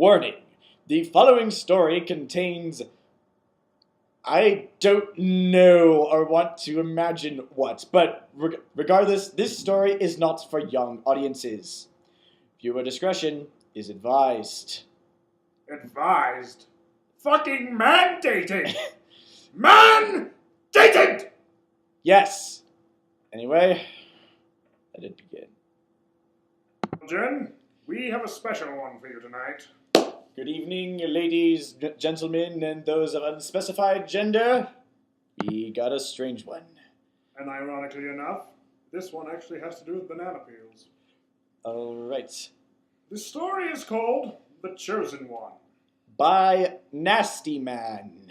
Warning, the following story contains... I don't know or want to imagine what, but regardless, this story is not for young audiences. Viewer discretion is advised. Advised? Fucking mandated! Mandated! Yes. Anyway, let it begin. Jen, we have a special one for you tonight. Good evening, ladies, gentlemen, and those of unspecified gender. We got a strange one. And ironically enough, this one actually has to do with banana peels. Alright. The story is called The Chosen One. By NastyMann.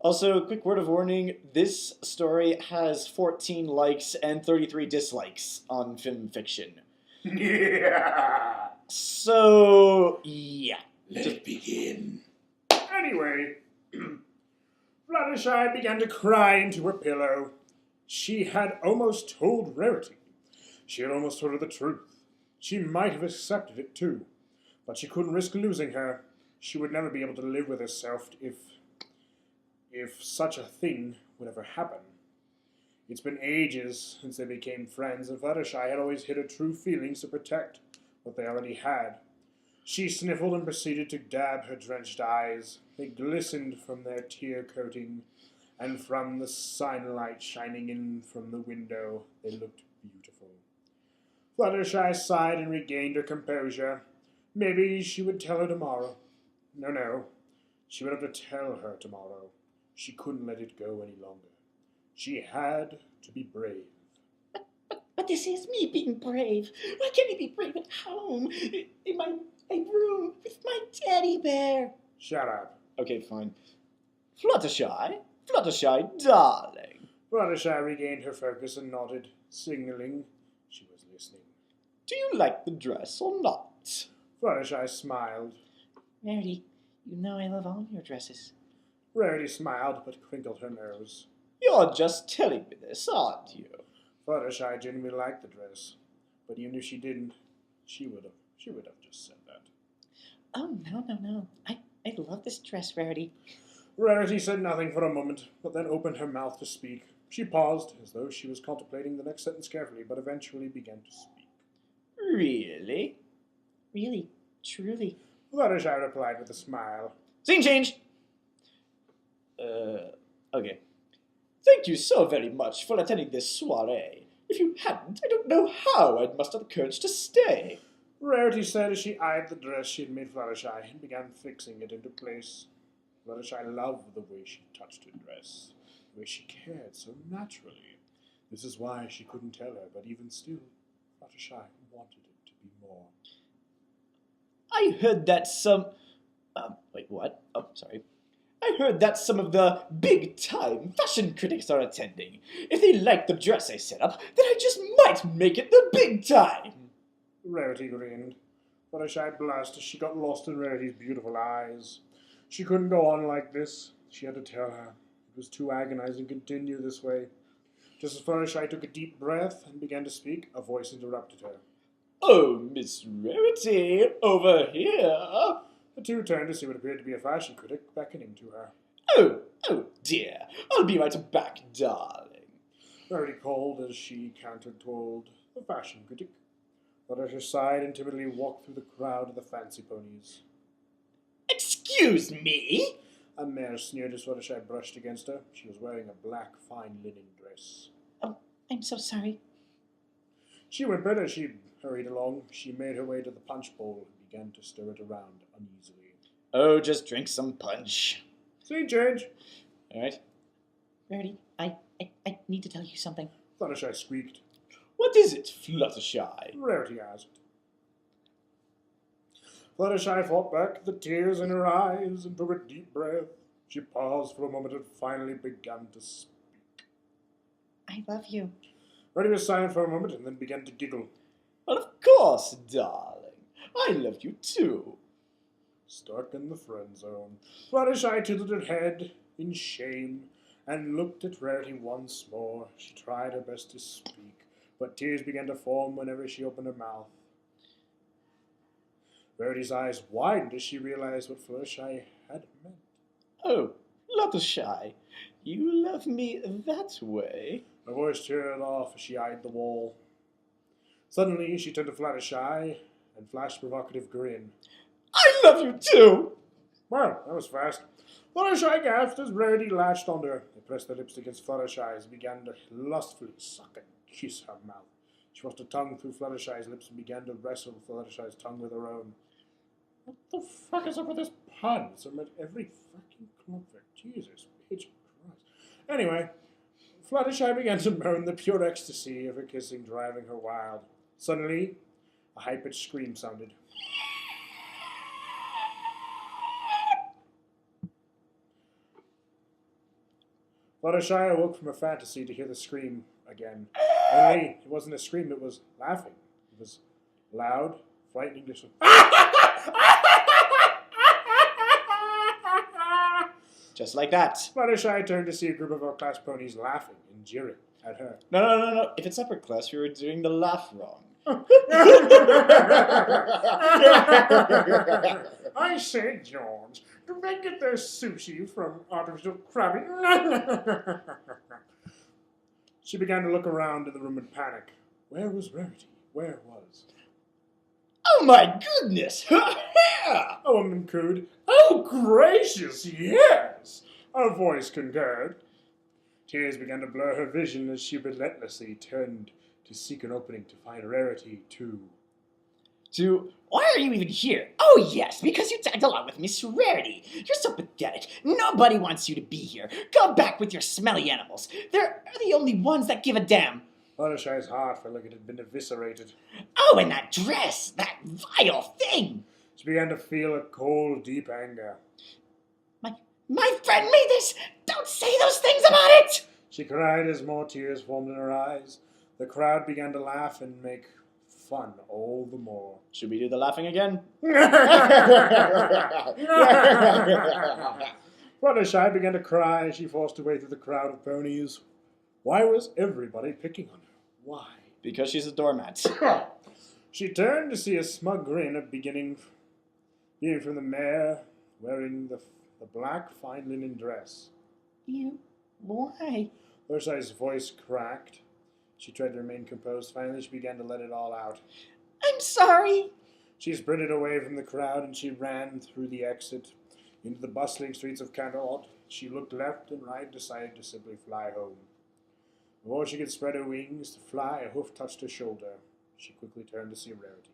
Also, quick word of warning, this story has 14 likes and 33 dislikes on Film Fiction. Yeah! So, yeah. Let it begin. Anyway, Fluttershy began to cry into her pillow. She had almost told Rarity. She had almost told her the truth. She might have accepted it too, but she couldn't risk losing her. She would never be able to live with herself if such a thing would ever happen. It's been ages since they became friends, and Fluttershy had always hid her true feelings to protect what they already had. She sniffled and proceeded to dab her drenched eyes. They glistened from their tear coating, and from the sunlight shining in from the window, they looked beautiful. Fluttershy sighed and regained her composure. Maybe she would tell her tomorrow. No. She would have to tell her tomorrow. She couldn't let it go any longer. She had to be brave. But this is me being brave. Why can't I be brave at home? In my room with my teddy bear. Shut up. Okay, fine. Fluttershy, darling. Fluttershy regained her focus and nodded, signaling she was listening. Do you like the dress or not? Fluttershy smiled. Rarity, you know I love all your dresses. Rarity smiled, but crinkled her nose. You're just telling me this, aren't you? Fluttershy genuinely liked the dress, but even if she didn't, she would have just said that. Oh, no. I love this dress, Rarity. Rarity said nothing for a moment, but then opened her mouth to speak. She paused, as though she was contemplating the next sentence carefully, but eventually began to speak. Really? Really, truly. Fluttershy replied with a smile. Scene change! Okay. Thank you so very much for attending this soiree. If you hadn't, I don't know how I'd muster the courage to stay. Rarity said as she eyed the dress she had made Fluttershy and began fixing it into place. Fluttershy loved the way she touched her dress, the way she cared so naturally. This is why she couldn't tell her, but even still, Fluttershy wanted it to be more. I heard that some... wait, what? Oh, sorry. I heard that some of the big-time fashion critics are attending. If they like the dress I set up, then I just might make it the big time. Rarity grinned. Fluttershy blushed as she got lost in Rarity's beautiful eyes. She couldn't go on like this. She had to tell her. It was too agonizing to continue this way. Just as Fluttershy took a deep breath and began to speak, a voice interrupted her. Oh, Miss Rarity, over here. The two turned to see what appeared to be a fashion critic beckoning to her. Oh dear. I'll be right back, darling. Rarity called as she cantered toward the fashion critic. Fluttershy sighed and timidly walked through the crowd of the fancy ponies. Excuse me? A mare sneered as Fluttershy brushed against her. She was wearing a black fine linen dress. Oh, I'm so sorry. She whimpered as she hurried along. She made her way to the punch bowl and began to stir it around uneasily. Oh, just drink some punch. Scene change. All right. Rarity, I need to tell you something. Fluttershy squeaked. What is it, Fluttershy? Rarity asked. Fluttershy fought back the tears in her eyes and took a deep breath. She paused for a moment and finally began to speak. I love you. Rarity was silent for a moment and then began to giggle. Well, of course, darling. I love you too. Stuck in the friend zone. Fluttershy tilted her head in shame and looked at Rarity once more. She tried her best to speak, but tears began to form whenever she opened her mouth. Rarity's eyes widened as she realized what Fluttershy had meant. Oh, Fluttershy, you love me that way? Her voice trailed off as she eyed the wall. Suddenly, she turned to Fluttershy and flashed a provocative grin. I love you too! Well, that was fast. Fluttershy gasped as Rarity latched onto her. They pressed their lips against Fluttershy's and began to lustfully suck and kiss her mouth. She thrust her tongue through Fluttershy's lips and began to wrestle Fluttershy's tongue with her own. What the fuck is up with this pun? It's at every fucking conflict. Jesus H. Christ. Anyway, Fluttershy began to moan the pure ecstasy of her kissing, driving her wild. Suddenly, a high-pitched scream sounded. Fluttershy awoke from her fantasy to hear the scream again. Only, it wasn't a scream, it was laughing. It was loud, frightening. Just like that. Fluttershy turned to see a group of upper-class ponies laughing and jeering at her. No. If it's upper class, we were doing the laugh wrong. I say, George, do they get their sushi from artificial crabbing? She began to look around in the room in panic. Where was Rarity? Where was? Oh my goodness! A woman cooed. Oh, gracious, yes! A voice concurred. Tears began to blur her vision as she relentlessly turned to seek an opening to find Rarity, too. Why are you even here? Oh, yes, because you tagged along with Miss Rarity. You're so pathetic. Nobody wants you to be here. Go back with your smelly animals. They're the only ones that give a damn. Fluttershy's heart felt like it had been eviscerated. Oh, and that dress, that vile thing. She began to feel a cold, deep anger. My friend made this. Don't say those things about it. She cried as more tears formed in her eyes. The crowd began to laugh and make fun all the more. Should we do the laughing again? Fluttershy began to cry as she forced her way through the crowd of ponies. Why was everybody picking on her? Why? Because she's a doormat. She turned to see a smug grin beginning from the mare wearing the black fine linen dress. Why? Fluttershy's voice cracked. She tried to remain composed. Finally, she began to let it all out. I'm sorry. She sprinted away from the crowd and she ran through the exit into the bustling streets of Canterlot. She looked left and right, decided to simply fly home. Before she could spread her wings to fly, a hoof touched her shoulder. She quickly turned to see Rarity.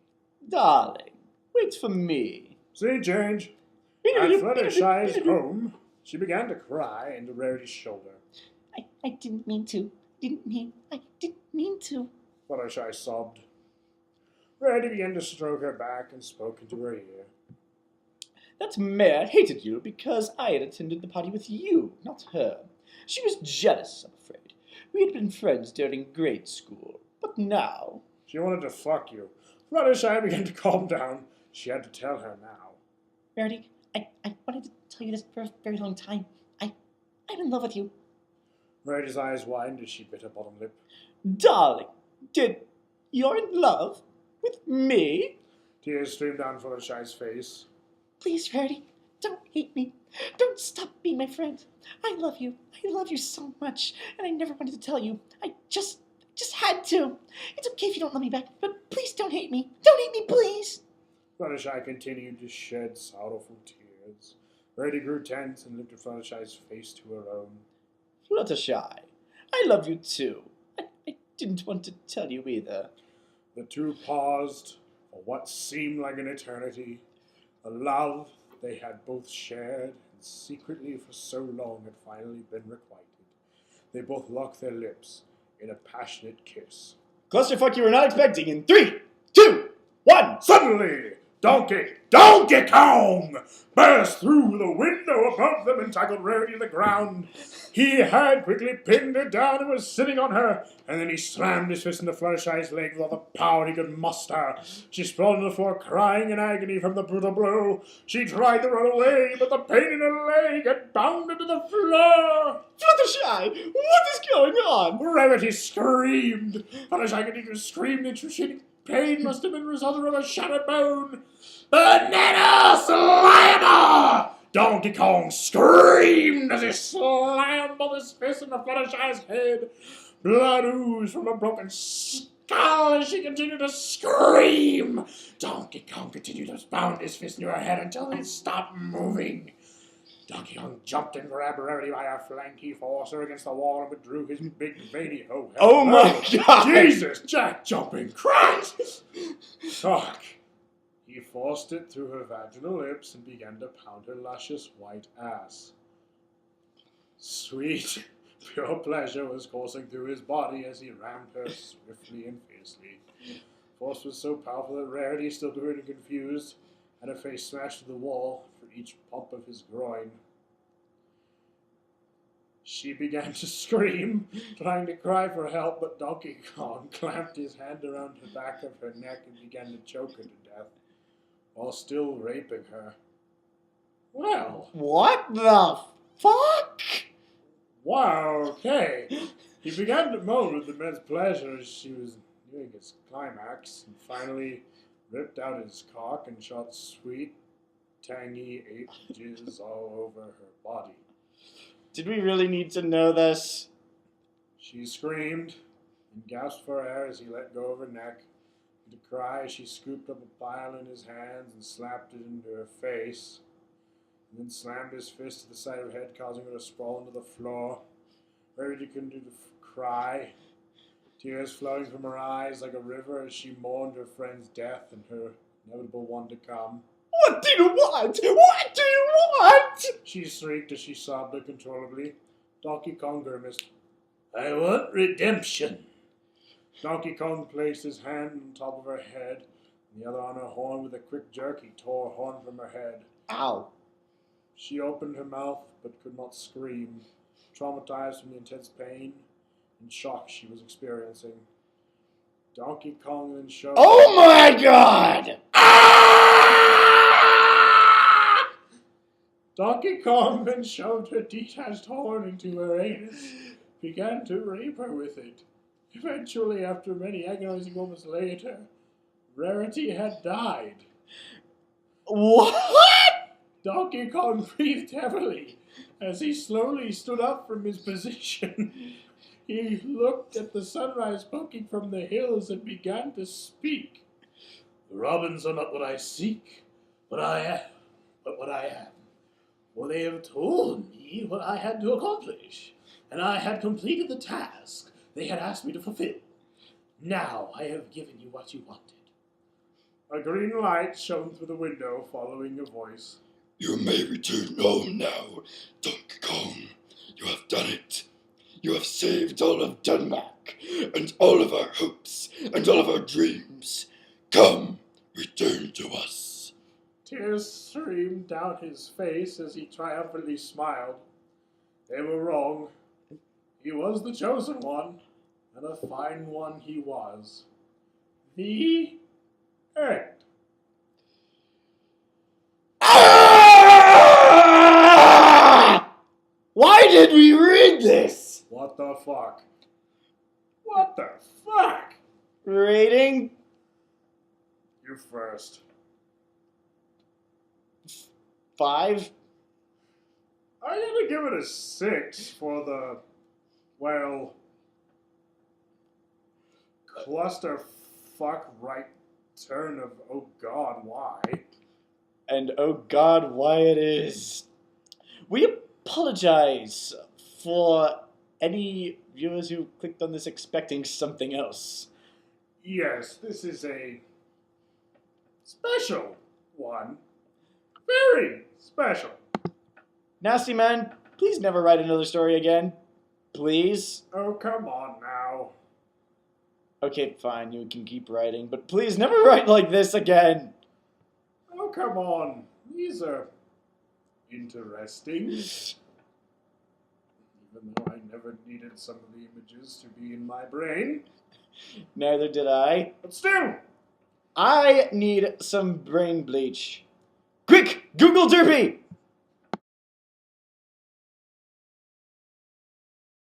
Darling, wait for me. See, change. At Fluttershy's home, she began to cry into Rarity's shoulder. I didn't mean to. I didn't mean to. Fluttershy sobbed. Rarity began to stroke her back and spoke into her ear. That mare hated you because I had attended the party with you, not her. She was jealous, I'm afraid. We had been friends during grade school, but now... She wanted to fuck you. Fluttershy began to calm down. She had to tell her now. Rarity, I wanted to tell you this for a very long time. I'm in love with you. Rarity's eyes widened as she bit her bottom lip. Darling, you're in love with me? Tears streamed down Fluttershy's face. Please, Rarity, don't hate me. Don't stop being my friend. I love you. I love you so much, and I never wanted to tell you. I just had to. It's okay if you don't love me back, but please don't hate me. Don't hate me, please. Fluttershy continued to shed sorrowful tears. Rarity grew tense and lifted Fluttershy's face to her own. Fluttershy, I love you too. I didn't want to tell you either. The two paused for what seemed like an eternity. The love they had both shared and secretly for so long had finally been requited. They both locked their lips in a passionate kiss. Clusterfuck you were not expecting in 3, 2, 1. Suddenly, Donkey Kong burst through the window above them and tackled Rarity to the ground. He had quickly pinned her down and was sitting on her, and then he slammed his fist into Fluttershy's leg with all the power he could muster. She sprawled on the floor, crying in agony from the brutal blow. She tried to run away, but the pain in her leg had bound her to the floor. Fluttershy, what is going on? Rarity screamed. Fluttershy continued to scream and she pain must have been resulting from a shattered bone. Banana Slammer! Donkey Kong screamed as he slammed both his fists into Fluttershy's head. Blood oozed from a broken skull as she continued to scream. Donkey Kong continued to pound his fist into her head until it stopped moving. Donkey Kong jumped and grabbed Rarity by her flank. He forced her against the wall and withdrew his big veiny hoe. Oh my God! Jesus, Jack jumping Christ! Fuck. He forced it through her vaginal lips and began to pound her luscious white ass. Sweet, pure pleasure was coursing through his body as he rammed her swiftly and fiercely. Force was so powerful that Rarity, still doing and confused, had her face smashed to the wall for each pump of his groin. She began to scream, trying to cry for help, but Donkey Kong clamped his hand around the back of her neck and began to choke her to death, while still raping her. Well. What the fuck? Wow, okay. He began to moan with immense pleasure as she was nearing its climax, and finally ripped out his cock and shot sweet, tangy ape jizz all over her body. Did we really need to know this? She screamed and gasped for air as he let go of her neck. To cry, she scooped up a pile in his hands and slapped it into her face, and then slammed his fist to the side of her head, causing her to sprawl into the floor. Rarity continued to cry, tears flowing from her eyes like a river as she mourned her friend's death and her inevitable one to come. What do you want? What do you want? She shrieked as she sobbed uncontrollably. Donkey Kong grimaced. I want redemption. Donkey Kong placed his hand on top of her head and the other on her horn. With a quick jerk, he tore a horn from her head. Ow. She opened her mouth but could not scream, traumatized from the intense pain and shock she was experiencing. Donkey Kong then showed... Oh my God! Donkey Kong then shoved her detached horn into her anus, began to rape her with it. Eventually, after many agonizing moments later, Rarity had died. What? Donkey Kong breathed heavily as he slowly stood up from his position. He looked at the sunrise poking from the hills and began to speak. The robins are not what I seek, but what I am. For they have told me what I had to accomplish, and I had completed the task they had asked me to fulfill. Now I have given you what you wanted. A green light shone through the window, following a voice. You may return home now, Donkey Kong. You have done it. You have saved all of Denmark, and all of our hopes, and all of our dreams. Come, return to us. Tears streamed down his face as he triumphantly smiled. They were wrong. He was the chosen one, and a fine one he was. The end. Why did we read this? What the fuck? What the fuck? Rating? You first. 5? I'm gonna give it a 6 for the, well, clusterfuck right turn of oh god, why? And oh God, why it is. We apologize for any viewers who clicked on this expecting something else. Yes, this is a special one. Very special. NastyMann, please never write another story again. Please. Oh, come on now. Okay, fine, you can keep writing, but please never write like this again. Oh, come on. These are interesting. Even though I never needed some of the images to be in my brain. Neither did I. But still. I need some brain bleach. Quick, Google Derpy!